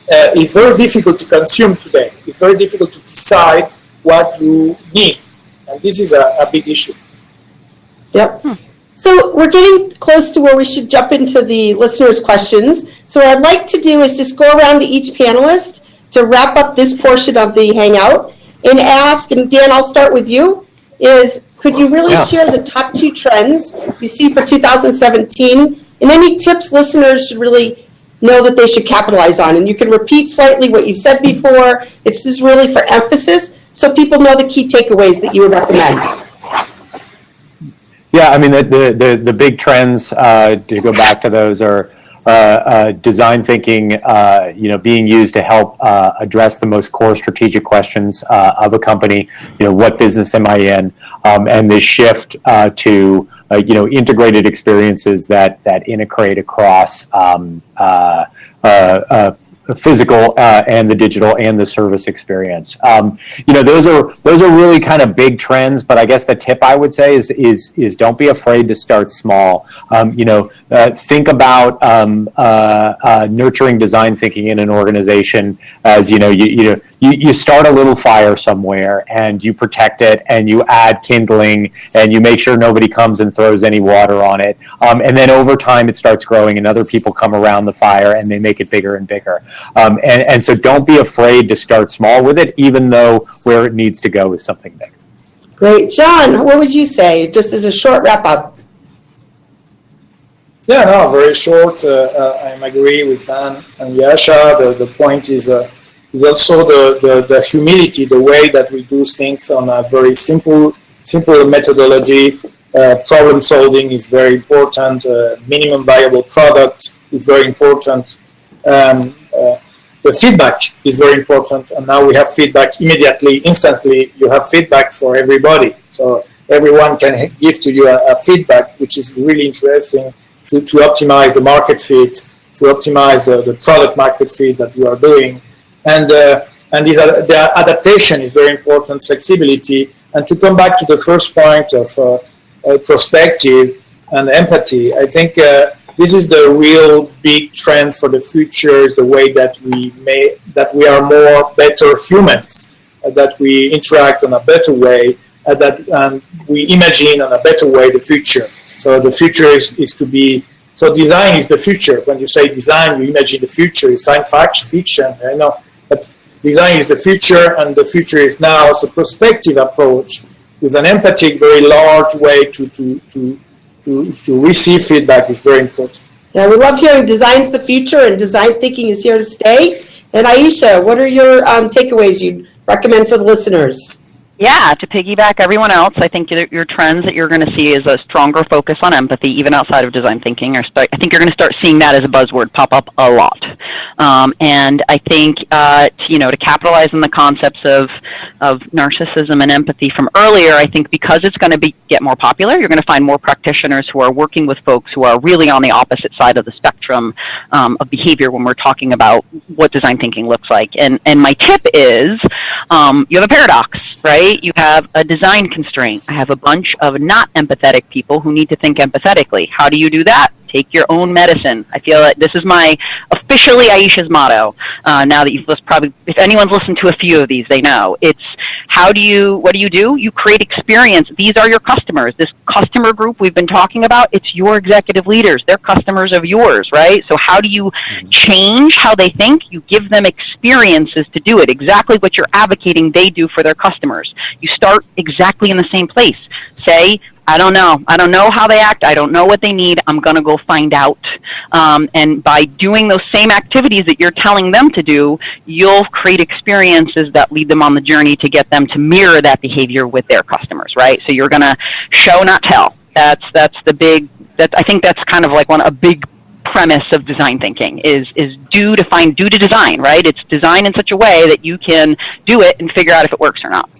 it's very difficult to consume today. It's very difficult to decide what you need. And this is a big issue. Yep. So we're getting close to where we should jump into the listeners' questions. So what I'd like to do is just go around to each panelist to wrap up this portion of the Hangout and ask, and Dan, I'll start with you, is could you really share the top 2 trends you see for 2017 and any tips listeners should really know that they should capitalize on? And you can repeat slightly what you said before. It's just really for emphasis so people know the key takeaways that you would recommend. Yeah, I mean, the big trends, to go back to those, are design thinking, being used to help address the most core strategic questions of a company. What business am I in? And this shift to integrated experiences that integrate across the physical and the digital and the service experience. Those are really kind of big trends. But I guess the tip I would say is don't be afraid to start small. Think about nurturing design thinking in an organization as you start a little fire somewhere and you protect it and you add kindling and you make sure nobody comes and throws any water on it. And then over time it starts growing and other people come around the fire and they make it bigger and bigger. And so don't be afraid to start small with it, even though where it needs to go is something big. Great. John, what would you say, just as a short wrap-up? Yeah, no, very short. I agree with Dan and Yasha. The point is also the humility, the way that we do things on a very simple methodology. Problem solving is very important. Minimum viable product is very important. The feedback is very important, and now we have feedback immediately, instantly. You have feedback for everybody, so everyone can give to you a feedback, which is really interesting to optimize the market fit, to optimize the product market fit that you are doing, and the adaptation is very important, flexibility, and to come back to the first point of perspective and empathy. I think this is the real big trends for the future, is the way that we are more better humans, that we interact in a better way, that we imagine in a better way the future. So the future is to be, so design is the future. When you say design, you imagine the future. It's science fiction, I know, but design is the future, and the future is now. So perspective approach with an empathic, very large way to receive feedback is very important. Yeah, we love hearing design's the future and design thinking is here to stay. And Aisha, what are your takeaways you'd recommend for the listeners? Yeah, to piggyback everyone else, I think your trends that you're going to see is a stronger focus on empathy, even outside of design thinking. I think you're going to start seeing that as a buzzword pop up a lot. And I think, to capitalize on the concepts of narcissism and empathy from earlier, I think because it's going to get more popular, you're going to find more practitioners who are working with folks who are really on the opposite side of the spectrum of behavior when we're talking about what design thinking looks like. And my tip is you have a paradox, right? You have a design constraint. I have a bunch of not empathetic people who need to think empathetically. How do you do that? Take your own medicine. I feel like this is my officially Aisha's motto. Now that you've probably, if anyone's listened to a few of these, they know it's What do? You create experience. These are your customers. This customer group we've been talking about, it's your executive leaders. They're customers of yours, right? So how do you change how they think? You give them experiences to do it. Exactly what you're advocating they do for their customers. You start exactly in the same place. Say, I don't know. I don't know how they act. I don't know what they need. I'm going to go find out. And by doing those same activities that you're telling them to do, you'll create experiences that lead them on the journey to get them to mirror that behavior with their customers, right? So you're going to show, not tell. I think that's kind of like a big premise of design thinking is do to design, right? It's design in such a way that you can do it and figure out if it works or not.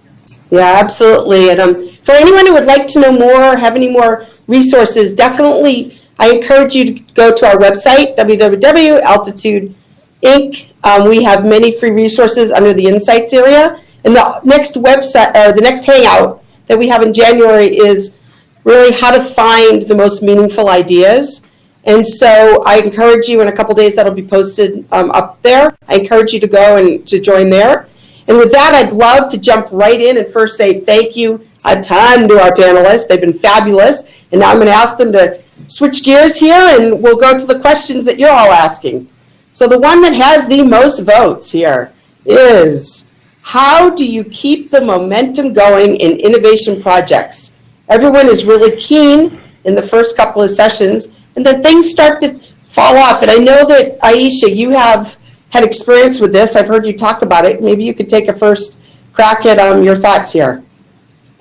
Yeah, absolutely. And for anyone who would like to know more, have any more resources, definitely I encourage you to go to our website, www.altitude Inc. We have many free resources under the Insights area. And the next website, or the next hangout that we have in January is really how to find the most meaningful ideas. And so I encourage you in a couple days that'll be posted up there. I encourage you to go and to join there. And with that, I'd love to jump right in and first say thank you a ton to our panelists. They've been fabulous. And now I'm going to ask them to switch gears here, and we'll go to the questions that you're all asking. So the one that has the most votes here is, how do you keep the momentum going in innovation projects? Everyone is really keen in the first couple of sessions, and then things start to fall off. And I know that, Aisha, you have had experience with this. I've heard you talk about it. Maybe you could take a first crack at your thoughts here.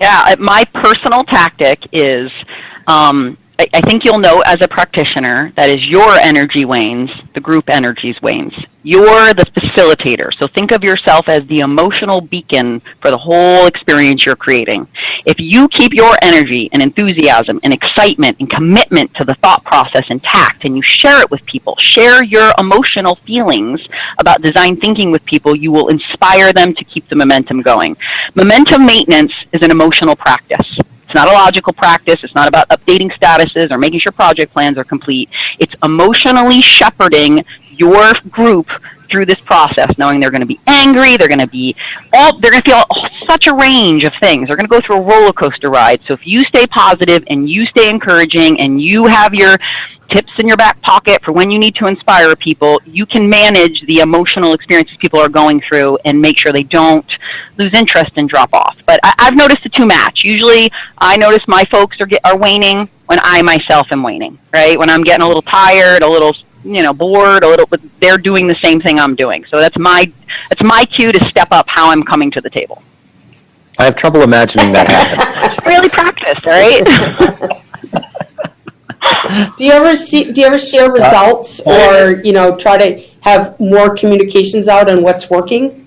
Yeah, my personal tactic is, I think you'll know as a practitioner that as your energy wanes, the group energies wanes. You're the facilitator, so think of yourself as the emotional beacon for the whole experience you're creating. If you keep your energy and enthusiasm and excitement and commitment to the thought process intact, and you share it with people, share your emotional feelings about design thinking with people, you will inspire them to keep the momentum going. Momentum maintenance is an emotional practice. It's not a logical practice. It's not about updating statuses or making sure project plans are complete. It's emotionally shepherding your group through this process, knowing they're going to be angry, they're going to feel such a range of things. They're going to go through a roller coaster ride. So if you stay positive and you stay encouraging and you have your tips in your back pocket for when you need to inspire people, you can manage the emotional experiences people are going through and make sure they don't lose interest and drop off. But I've noticed the two match. Usually I notice my folks are waning when I myself am waning, right? When I'm getting a little tired, a little bored, but they're doing the same thing I'm doing. So that's my cue to step up how I'm coming to the table. I have trouble imagining that happen. Really practice, right? Do you ever share results or try to have more communications out on what's working?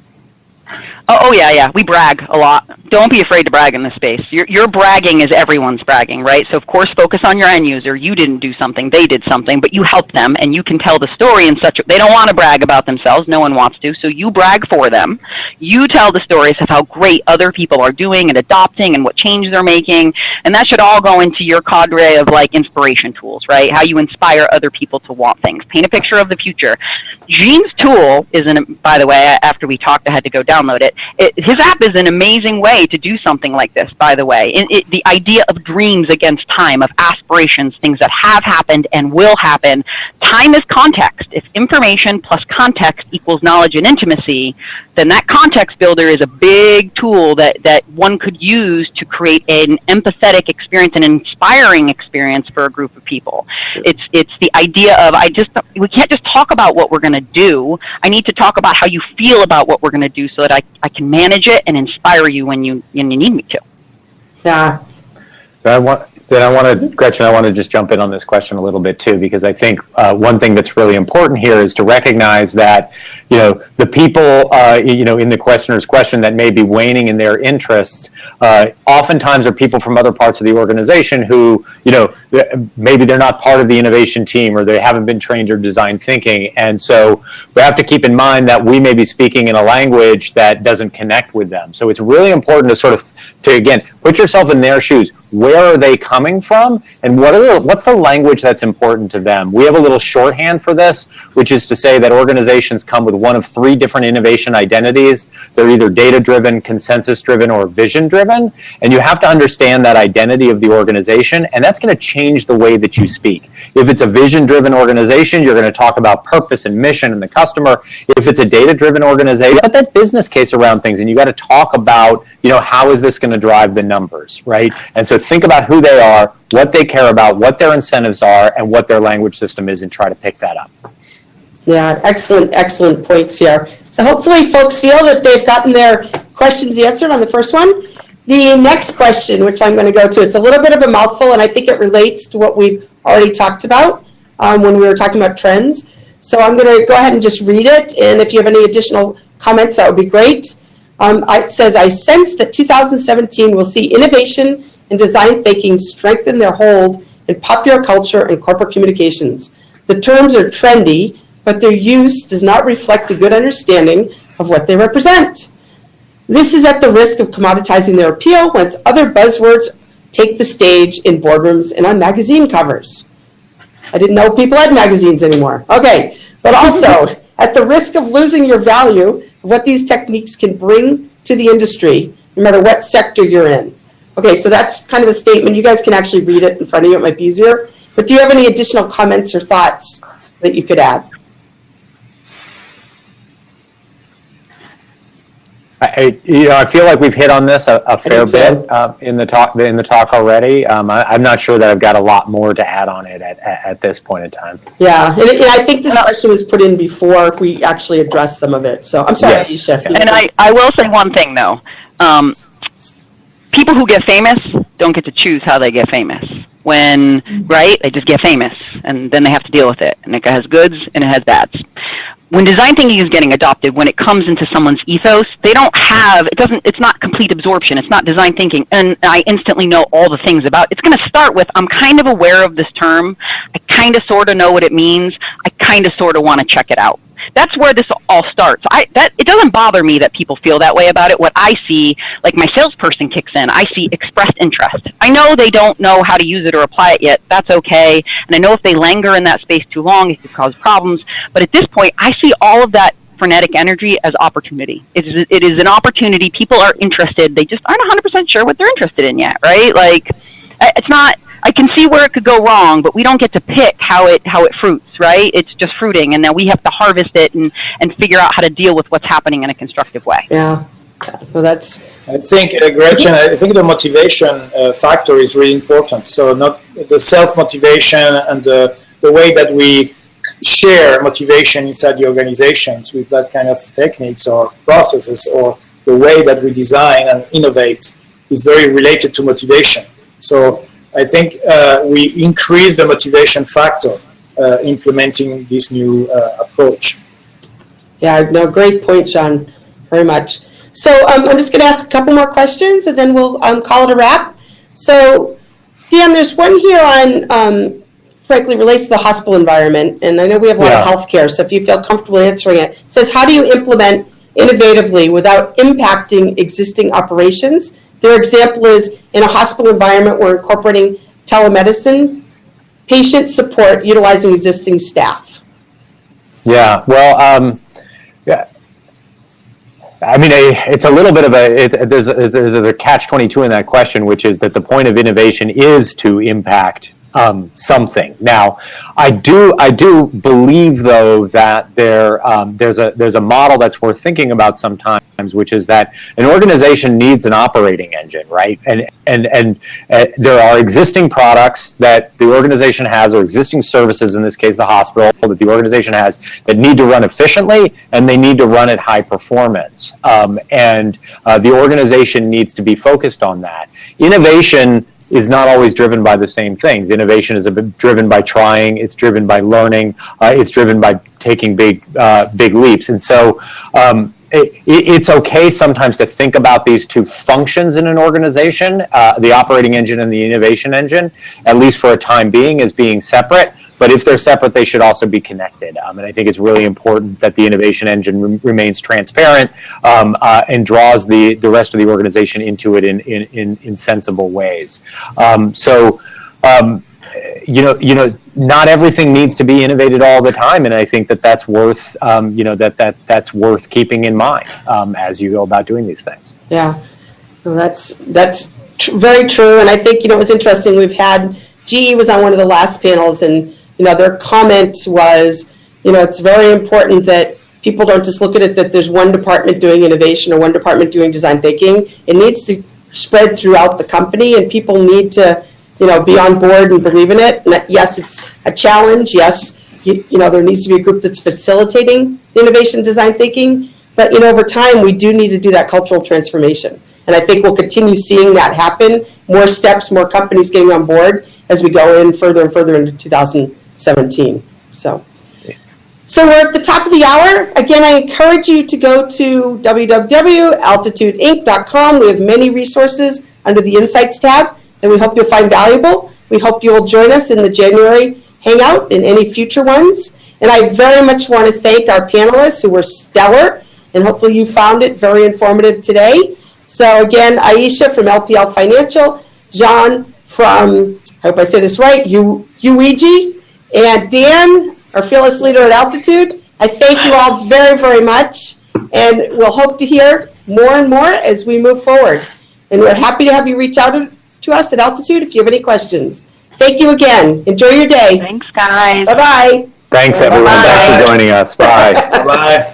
Oh yeah. We brag a lot. Don't be afraid to brag in this space. Your bragging is everyone's bragging, right? So of course, focus on your end user. You didn't do something, they did something, but you helped them, and you can tell the story in such a, they don't want to brag about themselves. No one wants to. So you brag for them. You tell the stories of how great other people are doing and adopting and what change they're making. And that should all go into your cadre of inspiration tools, right? How you inspire other people to want things. Paint a picture of the future. Gene's tool is, by the way, after we talked, I had to go download it. His app is an amazing way to do something like this, by the way. The idea of dreams against time, of aspirations, things that have happened and will happen. Time is context. If information plus context equals knowledge and intimacy, then that context builder is a big tool that one could use to create an empathetic experience, an inspiring experience for a group of people. It's the idea of, we can't just talk about what we're going to do. I need to talk about how you feel about what we're going to do so that I can manage it and inspire you when you need me to. Yeah. Gretchen, I want to just jump in on this question a little bit too, because I think one thing that's really important here is to recognize that, the people, in the questioner's question that may be waning in their interests, oftentimes are people from other parts of the organization who, maybe they're not part of the innovation team or they haven't been trained in design thinking. And so we have to keep in mind that we may be speaking in a language that doesn't connect with them. So it's really important to again, put yourself in their shoes. where are they coming from, and what's the language that's important to them. We have a little shorthand for this, which is to say that organizations come with one of three different innovation identities. They're either data-driven, consensus-driven, or vision-driven, and you have to understand that identity of the organization, and that's going to change the way that you speak. If it's a vision-driven organization, you're going to talk about purpose and mission and the customer. If it's a data-driven organization, put that business case around things, and you got to talk about, how is this going to drive the numbers, right? And so think about who they are, what they care about, what their incentives are, and what their language system is, and try to pick that up. Yeah, excellent points here. So hopefully folks feel that they've gotten their questions answered on the first one. The next question, which I'm going to go to, it's a little bit of a mouthful, and I think it relates to what we've already talked about when we were talking about trends. So I'm going to go ahead and just read it, and if you have any additional comments, that would be great. It says, I sense that 2017 will see innovation and design thinking strengthen their hold in popular culture and corporate communications. The terms are trendy, but their use does not reflect a good understanding of what they represent. This is at the risk of commoditizing their appeal once other buzzwords take the stage in boardrooms and on magazine covers. I didn't know people had magazines anymore. Okay, but also at the risk of losing your value of what these techniques can bring to the industry, no matter what sector you're in. Okay, so that's kind of the statement. You guys can actually read it in front of you. It might be easier. But do you have any additional comments or thoughts that you could add? I feel like we've hit on this a fair bit in the talk already. I'm not sure that I've got a lot more to add on it at this point in time. Yeah, and I think this question was put in before we actually addressed some of it. So I'm sorry, yes. Aisha. And I will say one thing though. People who get famous don't get to choose how they get famous. Right? They just get famous, and then they have to deal with it. And it has goods and it has bads. When design thinking is getting adopted, when it comes into someone's ethos, it's not complete absorption. It's not design thinking, and I instantly know all the things about it. It's going to start with, I'm kind of aware of this term. I kind of sort of know what it means. I kind of sort of want to check it out. That's where this all starts. It doesn't bother me that people feel that way about it. What I see, like my salesperson kicks in, I see expressed interest. I know they don't know how to use it or apply it yet. That's okay. And I know if they linger in that space too long, it could cause problems. But at this point, I see all of that frenetic energy as opportunity. It is an opportunity. People are interested. They just aren't 100% sure what they're interested in yet, right? Like, it's not... I can see where it could go wrong, but we don't get to pick how it fruits, right? It's just fruiting, and then we have to harvest it and figure out how to deal with what's happening in a constructive way. Yeah. Well, that's... I think, Gretchen, the motivation factor is really important. So not the self-motivation and the way that we share motivation inside the organizations with that kind of techniques or processes, or the way that we design and innovate is very related to motivation. So I think we increase the motivation factor implementing this new approach. Yeah, no, great point, John, very much. So I'm just going to ask a couple more questions, and then we'll call it a wrap. So, Dan, there's one here on, frankly, relates to the hospital environment, and I know we have a lot of healthcare, so if you feel comfortable answering it. It says, how do you implement innovatively without impacting existing operations? Their example is, in a hospital environment, we're incorporating telemedicine, patient support, utilizing existing staff. Yeah, well, I mean, it's a little bit of there's a catch-22 in that question, which is that the point of innovation is to impact something. Now, I do believe, though, that there's a model that's worth thinking about sometimes, which is that an organization needs an operating engine, right? And there are existing products that the organization has, or existing services, in this case the hospital, that the organization has, that need to run efficiently, and they need to run at high performance. The organization needs to be focused on that. Innovation is not always driven by the same things. Innovation is driven by trying, it's driven by learning, it's driven by taking big leaps. And so it's okay sometimes to think about these two functions in an organization, the operating engine and the innovation engine, at least for a time being, as being separate. But if they're separate, they should also be connected. And I think it's really important that the innovation engine remains transparent and draws the rest of the organization into it in sensible ways. Not everything needs to be innovated all the time, and I think that's worth, that's worth keeping in mind as you go about doing these things. Yeah, well, that's very true, and I think it was interesting. We've had GE was on one of the last panels, and their comment was, it's very important that people don't just look at it that there's one department doing innovation or one department doing design thinking. It needs to spread throughout the company, and people need to be on board and believe in it. And yes, it's a challenge. Yes, there needs to be a group that's facilitating the innovation design thinking. But, over time, we do need to do that cultural transformation. And I think we'll continue seeing that happen, more steps, more companies getting on board as we go in further and further into 2017. So we're at the top of the hour. Again, I encourage you to go to www.altitudeinc.com. We have many resources under the Insights tab that we hope you'll find valuable. We hope you will join us in the January Hangout and any future ones. And I very much want to thank our panelists who were stellar, and hopefully you found it very informative today. So again, Aisha from LPL Financial, John from, I hope I say this right, Uriji, and Dan, our fearless leader at Altitude. I thank you all very, very much, and we'll hope to hear more and more as we move forward. And we're happy to have you reach out to us at Altitude if you have any questions. Thank you again. Enjoy your day. Thanks, guys. Bye-bye. Thanks, everyone. Bye-bye. Thanks for joining us. Bye. Bye.